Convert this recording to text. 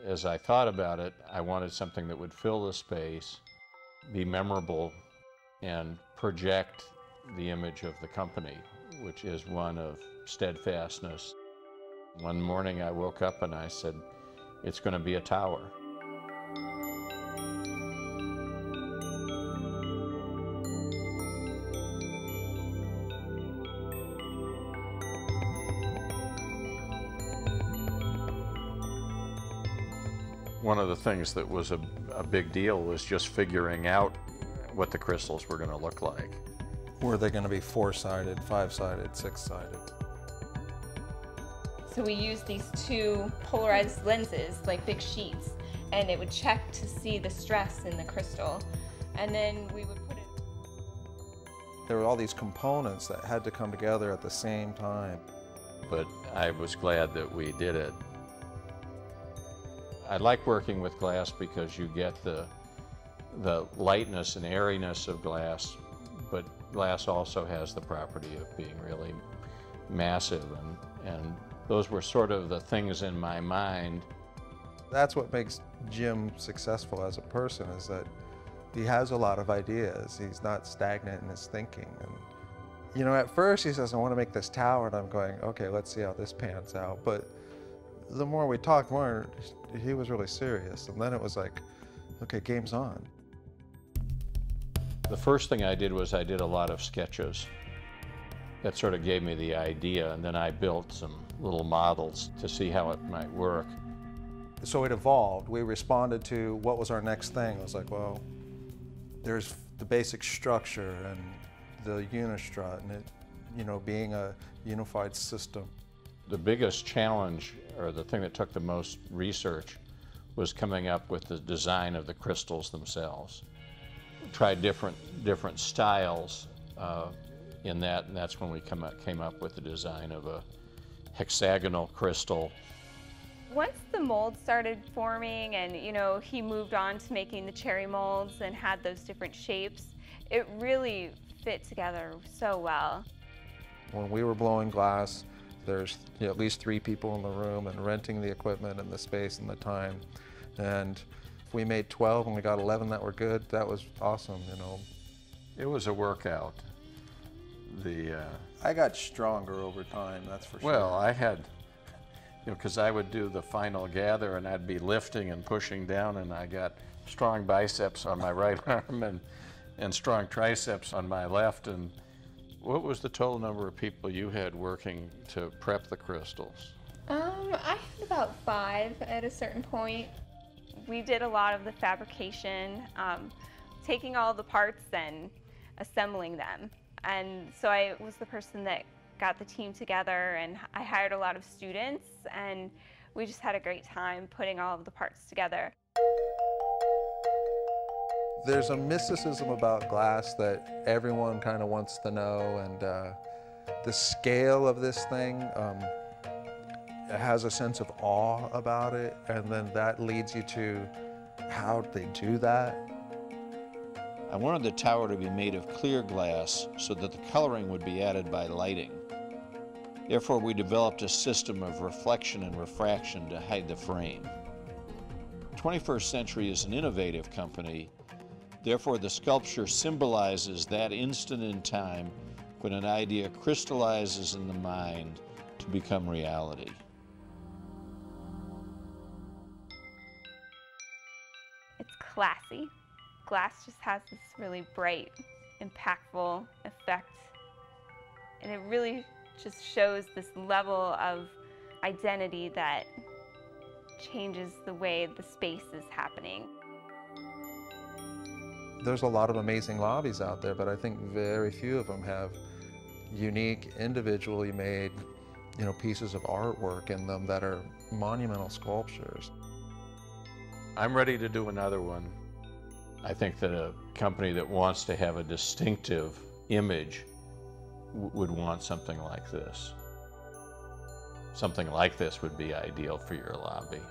As I thought about it, I wanted something that would fill the space, be memorable, and project the image of the company, which is one of steadfastness. One morning I woke up and I said, it's going to be a tower. One of the things that was a big deal was just figuring out what the crystals were going to look like. Were they going to be 4-sided, 5-sided, 6-sided? So we used these two polarized lenses, like big sheets, and it would check to see the stress in the crystal. And then we would put it... There were all these components that had to come together at the same time. But I was glad that we did it. I like working with glass because you get the lightness and airiness of glass, but glass also has the property of being really massive, and those were sort of the things in my mind. That's what makes Jim successful as a person, is that he has a lot of ideas. He's not stagnant in his thinking. And, you know, at first he says, I want to make this tower, and I'm going, okay, let's see how this pans out. But the more we talked, more he was really serious. And then it was like, okay, game's on. The first thing I did was I did a lot of sketches. That sort of gave me the idea, and then I built some little models to see how it might work. So it evolved. We responded to what was our next thing. It was like, well, there's the basic structure and the unistrut and it, you know, being a unified system. The biggest challenge, or the thing that took the most research, was coming up with the design of the crystals themselves. Tried different styles in that, and that's when we came up with the design of a hexagonal crystal. Once the mold started forming and, you know, he moved on to making the cherry molds and had those different shapes, it really fit together so well. When we were blowing glass, there's, you know, at least 3 people in the room and renting the equipment and the space and the time. And if we made 12 and we got 11 that were good, that was awesome, you know. It was a workout. I got stronger over time, that's for sure. Well, I had, you know, because I would do the final gather and I'd be lifting and pushing down, and I got strong biceps on my right arm and strong triceps on my left. And what was the total number of people you had working to prep the crystals? I had about 5 at a certain point. We did a lot of the fabrication, taking all the parts and assembling them. And so I was the person that got the team together, and I hired a lot of students, and we just had a great time putting all of the parts together. There's a mysticism about glass that everyone kind of wants to know, and the scale of this thing it has a sense of awe about it, and then that leads you to how they do that. I wanted the tower to be made of clear glass so that the coloring would be added by lighting. Therefore, we developed a system of reflection and refraction to hide the frame. 21st Century is an innovative company. Therefore, the sculpture symbolizes that instant in time when an idea crystallizes in the mind to become reality. It's classy. Glass just has this really bright, impactful effect, and it really just shows this level of identity that changes the way the space is happening. There's a lot of amazing lobbies out there, but I think very few of them have unique, individually made, you know, pieces of artwork in them that are monumental sculptures. I'm ready to do another one. I think that a company that wants to have a distinctive image would want something like this. Something like this would be ideal for your lobby.